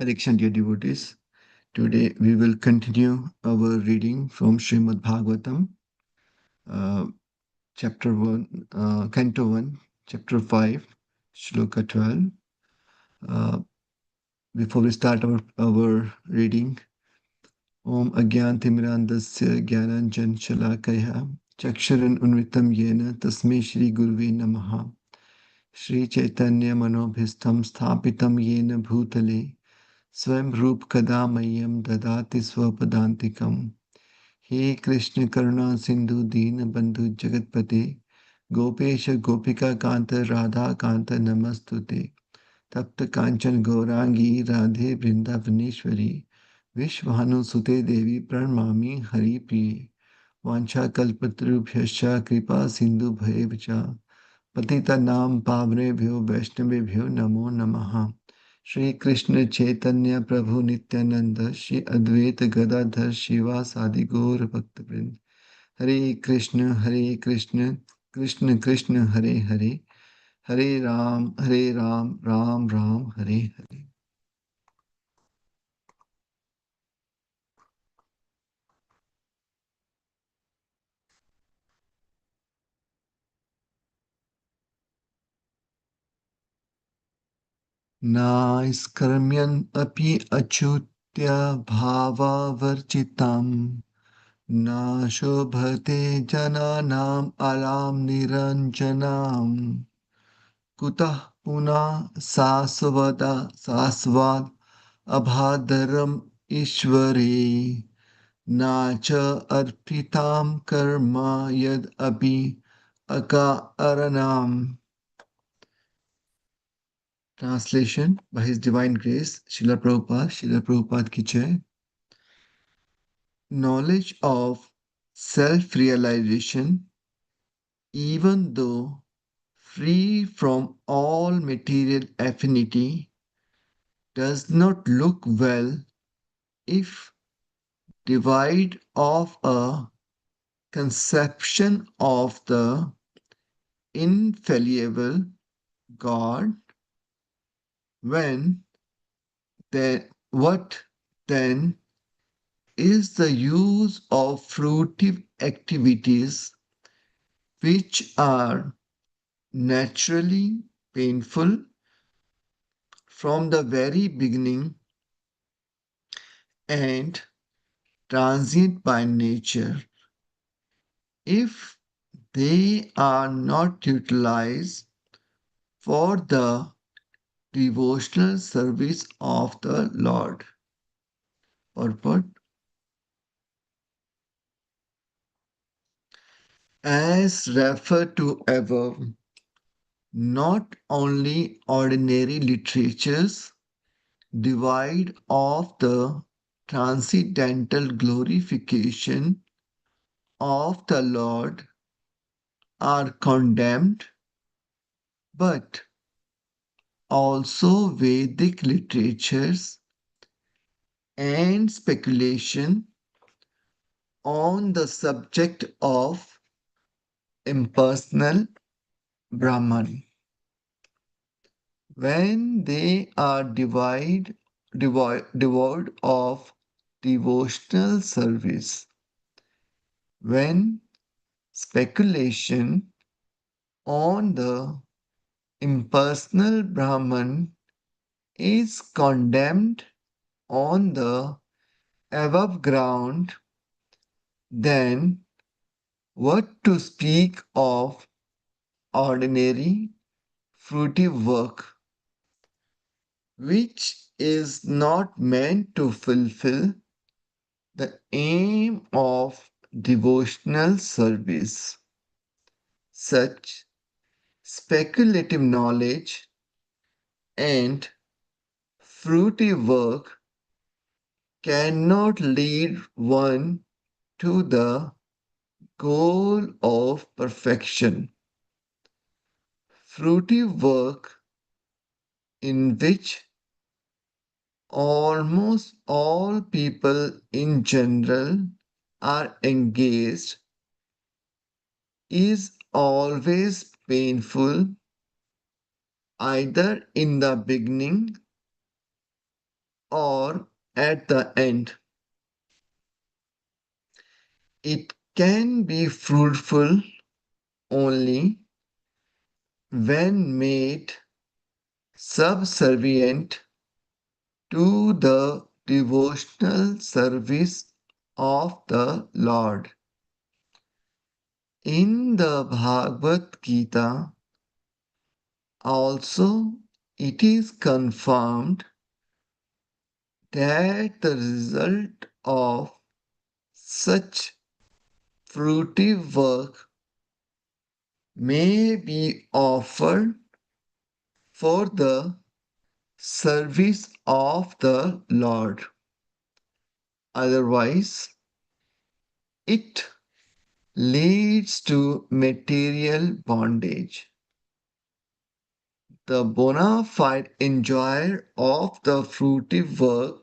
Addiction, dear devotees. Today we will continue our reading from Srimad Bhagavatam, uh, chapter 1, Canto 1, chapter 5, Shloka 12. Uh, Before we start our reading, Om Agyantimirandasya Gyananjan Shalakaya Chaksharan Unvitam Yena Tasme Shri Guruve Namaha Shri Chaitanya Manobhistam Sthapitam Yena Bhutale Swam Roop Kada Mayam Dadati Swapadantikam हे कृष्ण करुणा सिंधु दीन बंधु जगतपते गोपेश गोपिका कांत राधा कांत नमस्तुते तप्त कांचन गौरांगी राधे वृंदावनेश्वरी विश्वानुसुते देवी प्रणमामि हरिप्रिये वाञ्छाकल्पतरुभ्यश्च कृपा सिन्धुभ्येव च पतितानां पावनेभ्यो वैष्णवेभ्यो नमो नमः श्री कृष्ण चैतन्य प्रभु नित्यानंद श्री अद्वैत गदाधर शिवासादि गौर भक्तवृंद हरे कृष्ण कृष्ण कृष्ण हरे हरे हरे राम राम राम हरे हरे नास्कर्म्यन् अपि अच्युत्य भावावर्जितम् न शोभते जनानाम् अलां निरञ्जनाम् कुतः पुनः सास्वाद् अभादरम् ईश्वरे न च अर्पितां कर्म यद् अपि अकारणम्. Translation by His Divine Grace, Srila Prabhupada ki jai. Knowledge of self-realization, even though free from all material affinity, does not look well if devoid of a conception of the infallible God. When what then is the use of fruitive activities which are naturally painful from the very beginning and transient by nature, if they are not utilized for the devotional service of the Lord. Purport: as referred to above, not only ordinary literatures devoid of the transcendental glorification of the Lord are condemned, but also Vedic literatures and speculation on the subject of impersonal Brahman. When they are devoid of devotional service, when speculation on the impersonal Brahman is condemned on the above ground, then what to speak of ordinary fruitive work, which is not meant to fulfill the aim of devotional service? Such speculative knowledge and fruitive work cannot lead one to the goal of perfection. Fruitive work in which almost all people in general are engaged is always painful, either in the beginning or at the end. It can be fruitful only when made subservient to the devotional service of the Lord. In the Bhagavad Gita, also, it is confirmed that the result of such fruitive work may be offered for the service of the Lord. Otherwise, it leads to material bondage. The bona fide enjoyer of the fruitive work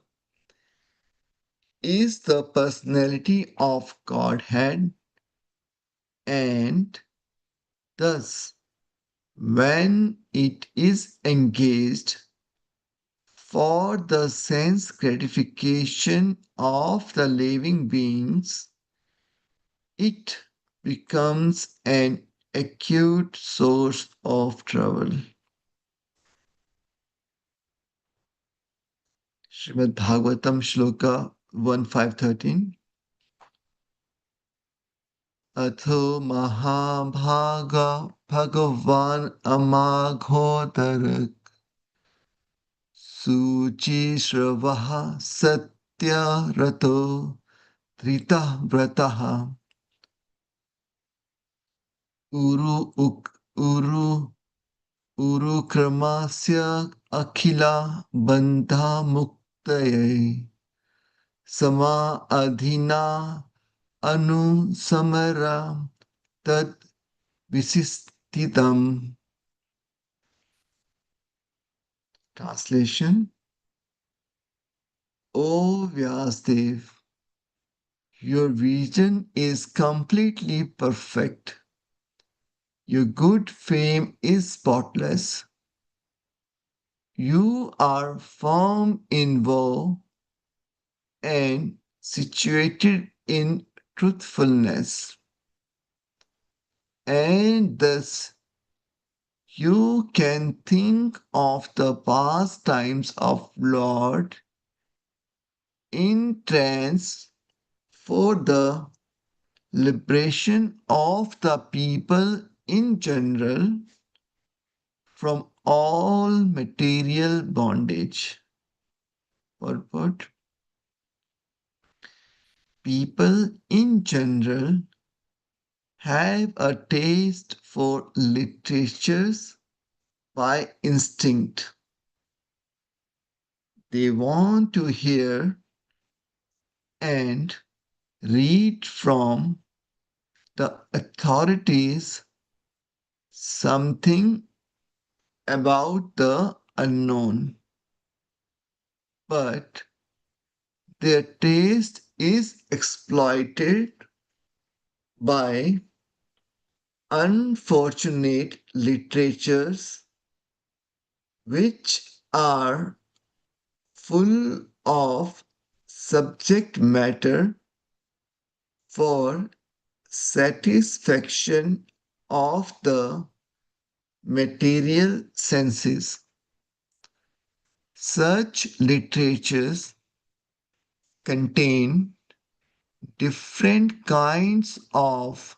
is the personality of Godhead, and thus, when it is engaged for the sense gratification of the living beings, it becomes an acute source of trouble. Srimad Bhagavatam Shloka 1513. Atho Mahabhaga Bhagavan Amaghotarak Suchi Shravaha Satya Rato Trita Vrataha Uru Uk Uru Uru Kramasya Akhila Bandha Muktaye Sama Adhina Anu Samara Tad Visistitam. Translation: O Vyasdev, your vision is completely perfect. Your good fame is spotless. You are firm in vow and situated in truthfulness, and thus you can think of the past times of Lord in trance for the liberation of the people in general from all material bondage. Purport: people in general have a taste for literatures by instinct. They want to hear and read from the authorities something about the unknown, but their taste is exploited by unfortunate literatures which are full of subject matter for satisfaction of the material senses. Such literatures contain different kinds of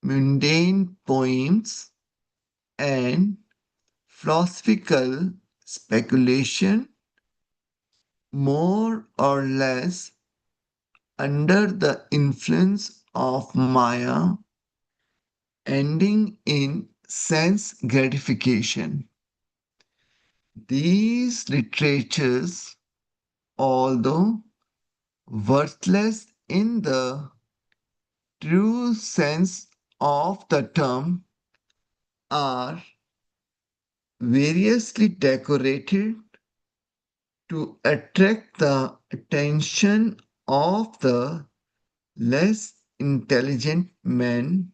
mundane poems and philosophical speculation, more or less under the influence of Maya, ending in sense gratification. These literatures, although worthless in the true sense of the term, are variously decorated to attract the attention of the less intelligent men.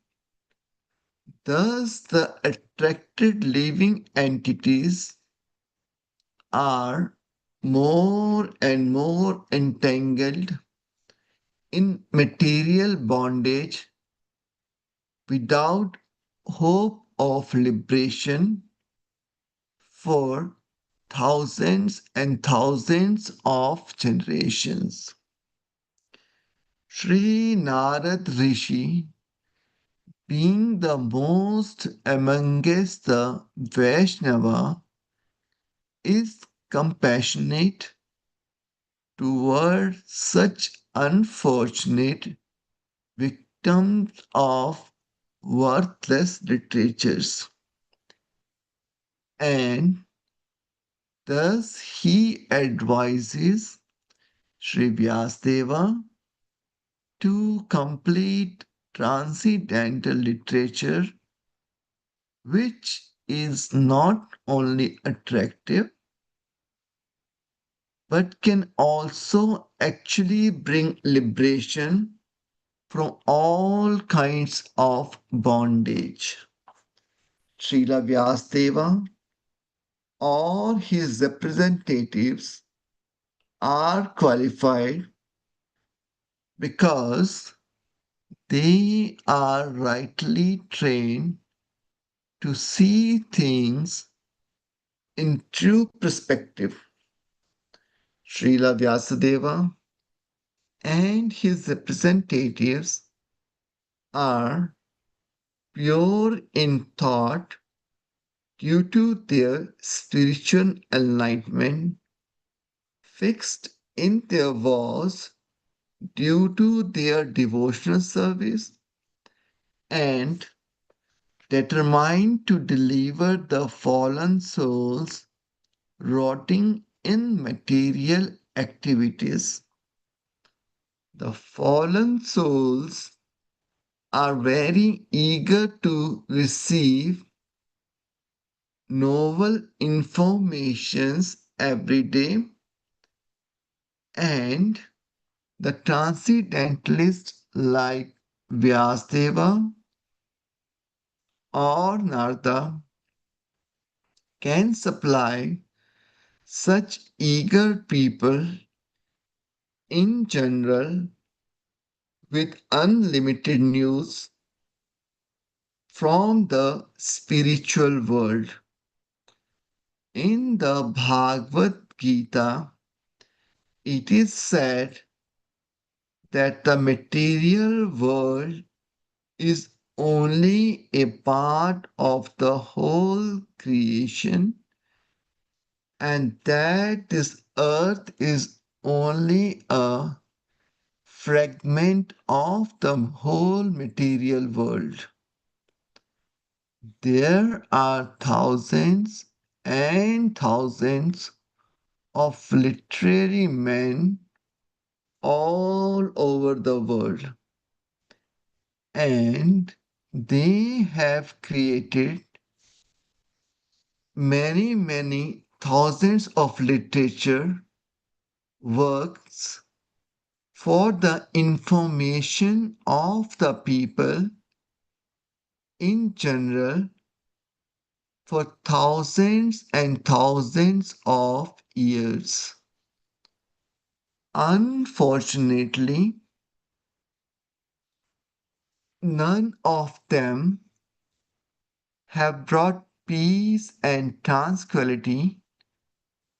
Thus, the attracted living entities are more and more entangled in material bondage without hope of liberation for thousands and thousands of generations. Sri Narad Rishi, being the most amongst the Vaishnava, is compassionate toward such unfortunate victims of worthless literatures. And thus he advises Sri Vyasdeva to complete transcendental literature, which is not only attractive but can also actually bring liberation from all kinds of bondage. Srila Vyasdeva or his representatives are qualified because they are rightly trained to see things in true perspective. Srila Vyasadeva and his representatives are pure in thought due to their spiritual enlightenment, fixed in their vows due to their devotional service, and determined to deliver the fallen souls rotting in material activities. The fallen souls are very eager to receive novel informations every day, and the transcendentalists like Vyasdeva or Narada can supply such eager people in general with unlimited news from the spiritual world. In the Bhagavad Gita, it is said that the material world is only a part of the whole creation, and that this earth is only a fragment of the whole material world. There are thousands and thousands of literary men all over the world, and they have created many thousands of literature works for the information of the people in general for thousands and thousands of years. Unfortunately, none of them have brought peace and tranquility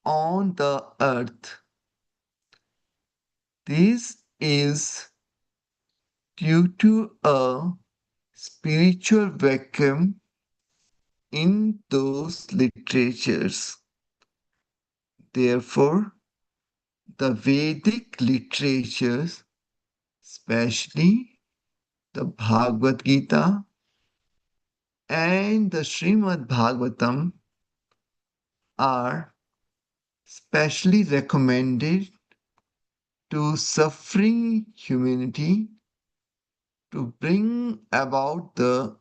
on the earth. This is due to a spiritual vacuum in those literatures. Therefore, the Vedic literatures, especially the Bhagavad Gita and the Srimad Bhagavatam, are specially recommended to suffering humanity to bring about the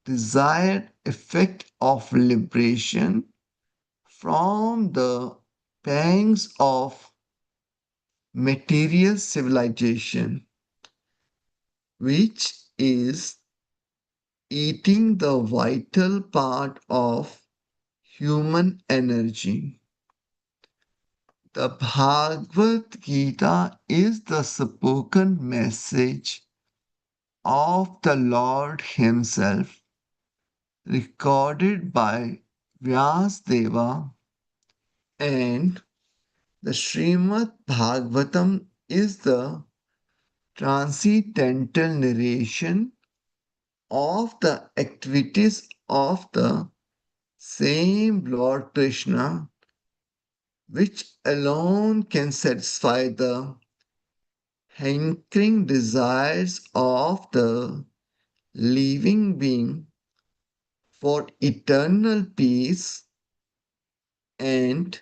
desired effect of liberation from the pangs of material civilization, which is eating the vital part of human energy. The Bhagavad Gita is the spoken message of the Lord Himself, recorded by Vyasadeva, and the Srimad Bhagavatam is the transcendental narration of the activities of the same Lord Krishna, which alone can satisfy the hankering desires of the living being for eternal peace and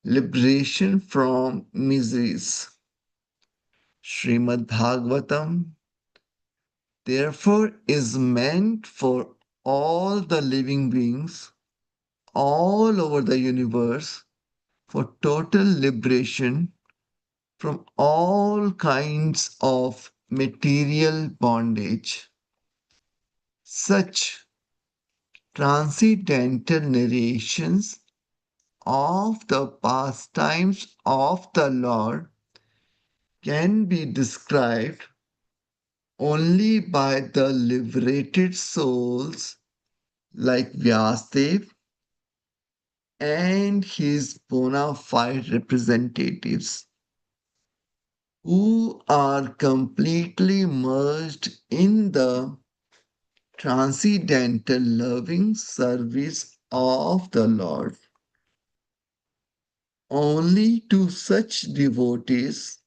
liberation from miseries. Srimad Bhagavatam, therefore, is meant for all the living beings all over the universe for total liberation from all kinds of material bondage. Such transcendental narrations of the pastimes of the Lord can be described only by the liberated souls like Vyasadeva and his bona fide representatives, who are completely merged in the transcendental loving service of the Lord. Only to such devotees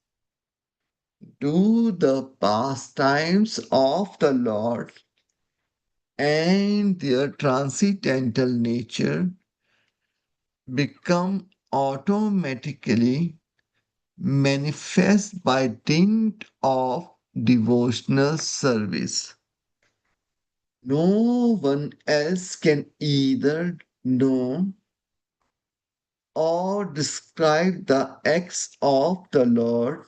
do the pastimes of the Lord and their transcendental nature become automatically manifest by dint of devotional service. No one else can either know or describe the acts of the Lord,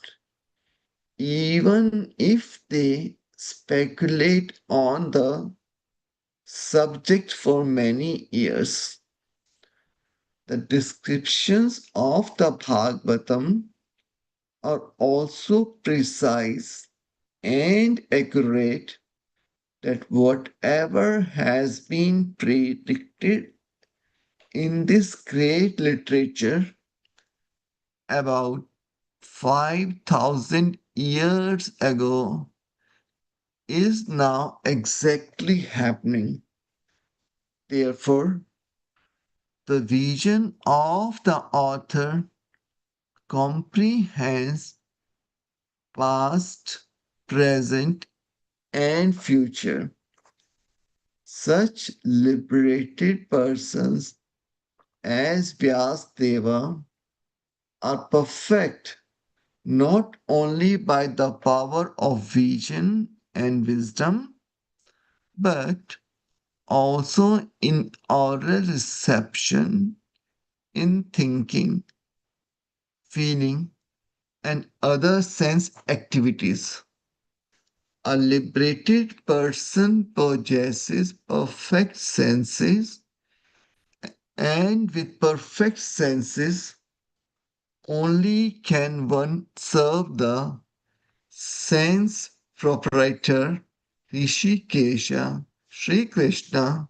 even if they speculate on the subject for many years. The descriptions of the Bhagavatam are also precise and accurate, that whatever has been predicted in this great literature about 5,000 years ago is now exactly happening. Therefore, the vision of the author comprehends past, present, and future. Such liberated persons as Vyasadeva are perfect not only by the power of vision and wisdom, but also in oral reception, in thinking, feeling, and other sense activities. A liberated person possesses perfect senses, and with perfect senses only can one serve the sense proprietor Rishikesha, Sri Krishna,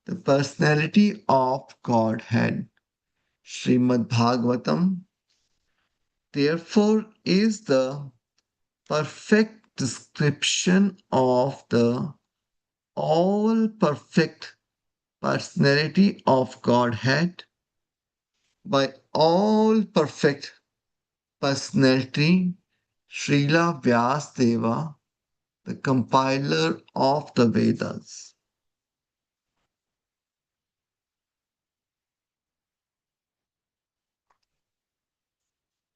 the personality of Godhead. Srimad Bhagavatam, therefore, is the perfect description of the all perfect personality of Godhead. By all perfect personality, Srila Vyasadeva, the compiler of the Vedas.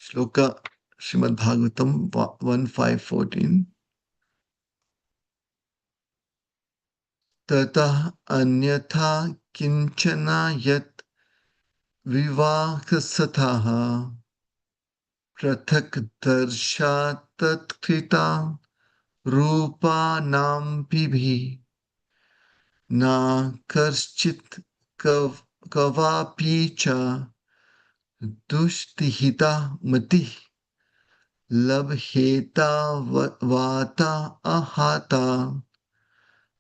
Shloka Srimad Bhagavatam 1.5.14. ततः अन्यथा किंचन यत् विवाहसतः पृथक् दर्शात्कृता रूपानामपि न कश्चित् कवापि च दुष्टिहिता मति लभहेता वाता ahata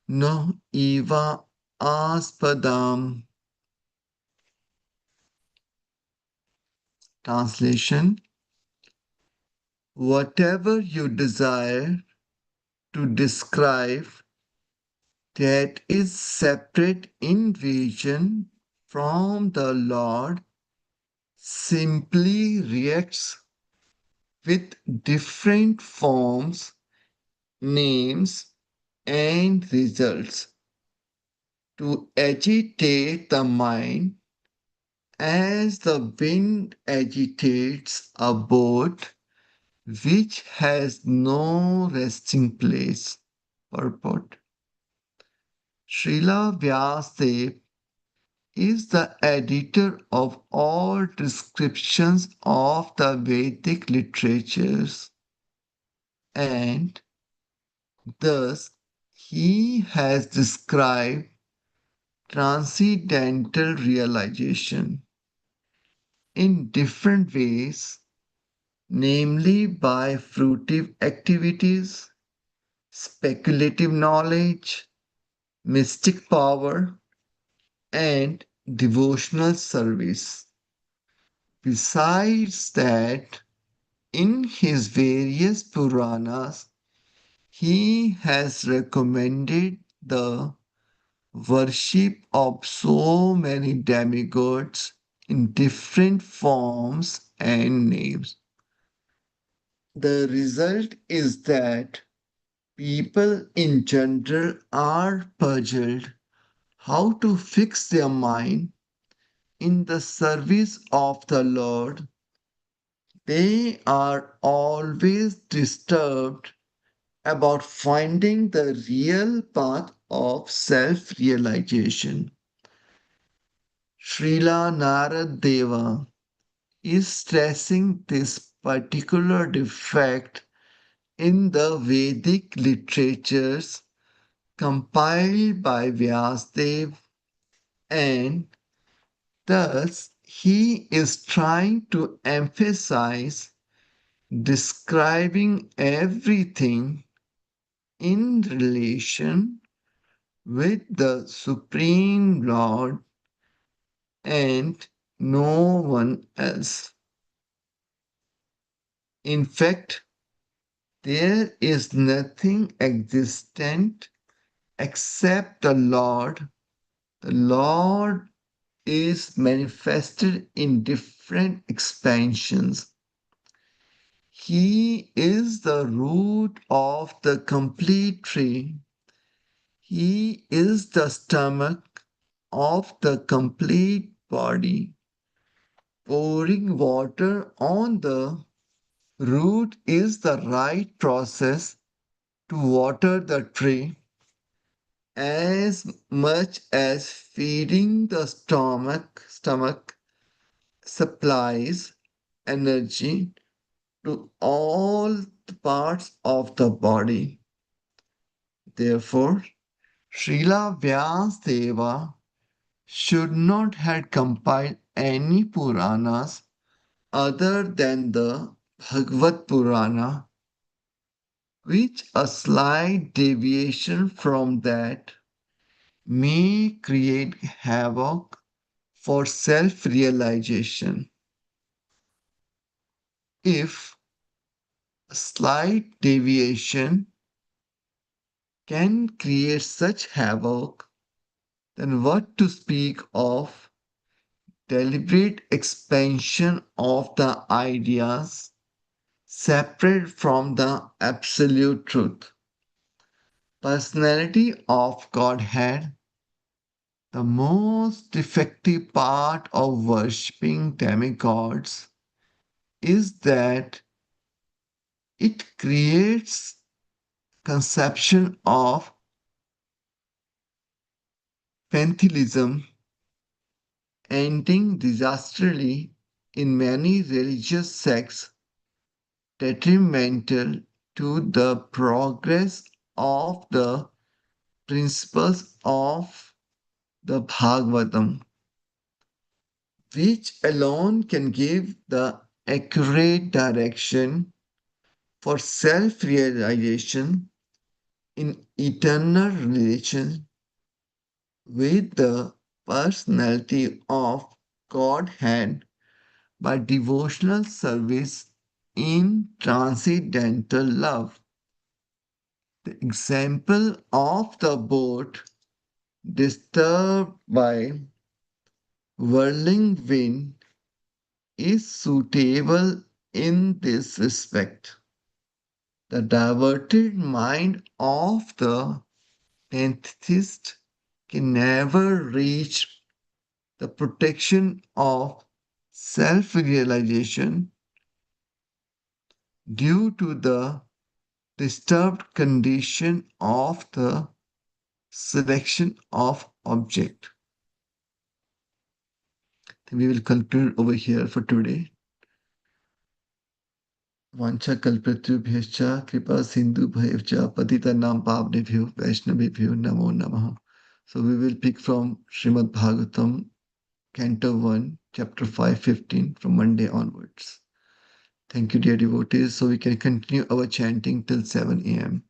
no eva aspadam. Translation: whatever you desire to describe that is separate in vision from the Lord simply reacts with different forms, names, and results to agitate the mind as the wind agitates a boat which has no resting place. Purport: Srila Vyasadeva is the editor of all descriptions of the Vedic literatures, and thus he has described transcendental realization in different ways, namely by fruitive activities, speculative knowledge, mystic power, and devotional service. Besides that, in his various Puranas, he has recommended the worship of so many demigods in different forms and names. The result is that people in general are puzzled how to fix their mind in the service of the Lord. They are always disturbed about finding the real path of self realization. Srila Narad Deva is stressing this particular defect in the Vedic literatures compiled by Vyasadeva, and thus he is trying to emphasize describing everything in relation with the Supreme Lord and no one else. In fact, there is nothing existent except the Lord. The Lord is manifested in different expansions. He is the root of the complete tree. He is the stomach of the complete body. Pouring water on the root is the right process to water the tree as much as feeding the stomach supplies energy to all the parts of the body. Therefore, Srila Vyasadeva should not have compiled any Puranas other than the Bhagavad Purana, which a slight deviation from that may create havoc for self realization. If a slight deviation can create such havoc, then what to speak of deliberate expansion of the ideas separate from the absolute truth? Personality of Godhead. The most effective part of worshipping demigods is that it creates conception of pantheism, ending disastrously in many religious sects, detrimental to the progress of the principles of the Bhagavatam. which alone can give the accurate direction for self realization in eternal relation with the personality of Godhead by devotional service in transcendental love. The example of the boat disturbed by whirling wind is suitable in this respect. The diverted mind of the pantheist can never reach the protection of self realization due to the disturbed condition of the selection of object. We will conclude over here for today. वांछा कल्पतरुभ्यश्च कृपा सिंधुभ्यश्च पतितानां पावनेभ्यो वैष्णवेभ्यो नमो नमः. So we will pick from Srimad Bhagavatam, Canto 1, Chapter 5:15 from Monday onwards. Thank you, dear devotees. So we can continue our chanting till 7 a.m.